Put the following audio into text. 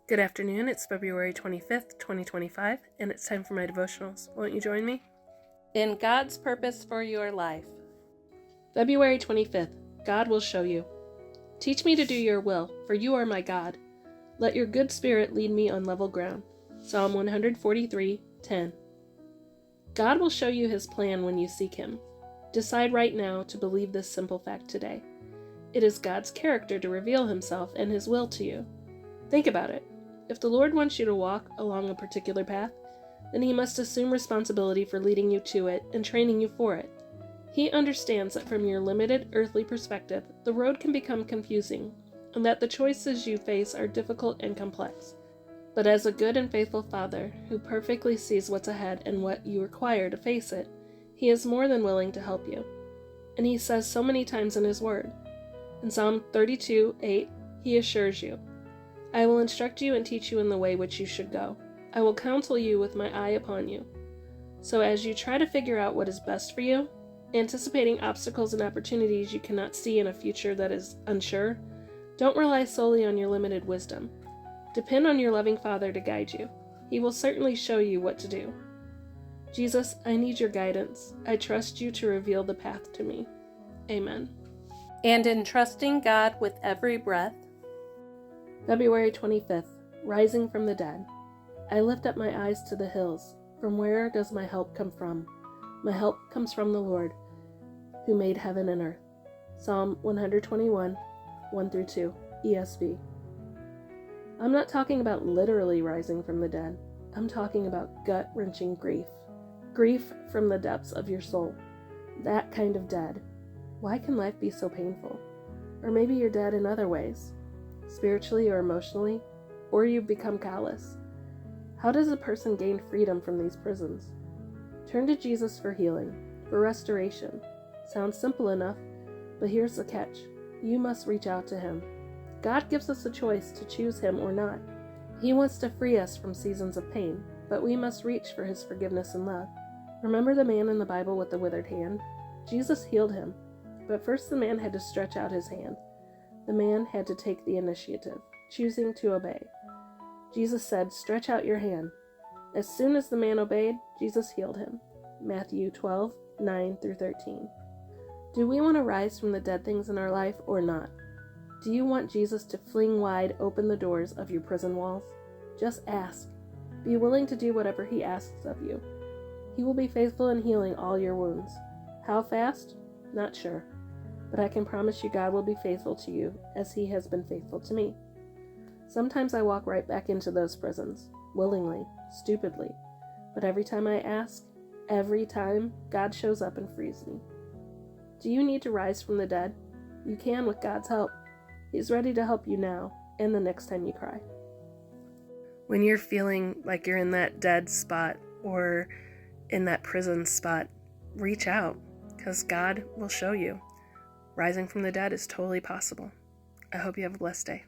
Good afternoon, it's February 25th, 2025, and it's time for my devotionals. Won't you join me? In God's purpose for your life. February 25th, God will show you. Teach me to do your will, for you are my God. Let your good spirit lead me on level ground. Psalm 143:10. God will show you his plan when you seek him. Decide right now to believe this simple fact today. It is God's character to reveal himself and his will to you. Think about it. If the Lord wants you to walk along a particular path, then he must assume responsibility for leading you to it and training you for it. He understands that from your limited earthly perspective, the road can become confusing, and that the choices you face are difficult and complex. But as a good and faithful Father, who perfectly sees what's ahead and what you require to face it, he is more than willing to help you. And he says so many times in his word. In Psalm 32:8, he assures you, I will instruct you and teach you in the way which you should go. I will counsel you with my eye upon you. So as you try to figure out what is best for you, anticipating obstacles and opportunities you cannot see in a future that is unsure, don't rely solely on your limited wisdom. Depend on your loving Father to guide you. He will certainly show you what to do. Jesus, I need your guidance. I trust you to reveal the path to me. Amen. And in trusting God with every breath. February 25th, Rising from the Dead. I lift up my eyes to the hills. From where does my help come from? My help comes from the Lord, who made heaven and earth. Psalm 121, 1-2, ESV. I'm not talking about literally rising from the dead. I'm talking about gut-wrenching grief. Grief from the depths of your soul. That kind of dead. Why can life be so painful? Or maybe you're dead in other ways. Spiritually or emotionally, or you've become callous. How does a person gain freedom from these prisons? Turn to Jesus for healing, for restoration. Sounds simple enough, but here's the catch. You must reach out to him. God gives us a choice to choose him or not. He wants to free us from seasons of pain, but we must reach for his forgiveness and love. Remember the man in the Bible with the withered hand? Jesus healed him, but first the man had to stretch out his hand. The man had to take the initiative, choosing to obey. Jesus said, stretch out your hand. As soon as the man obeyed, Jesus healed him. Matthew 12:9-13. Do we want to rise from the dead things in our life or not? Do you want Jesus to fling wide open the doors of your prison walls? Just ask. Be willing to do whatever he asks of you. He will be faithful in healing all your wounds. How fast? Not sure. But I can promise you God will be faithful to you as he has been faithful to me. Sometimes I walk right back into those prisons, willingly, stupidly. But every time I ask, every time, God shows up and frees me. Do you need to rise from the dead? You can with God's help. He's ready to help you now and the next time you cry. When you're feeling like you're in that dead spot or in that prison spot, reach out, because God will show you. Rising from the dead is totally possible. I hope you have a blessed day.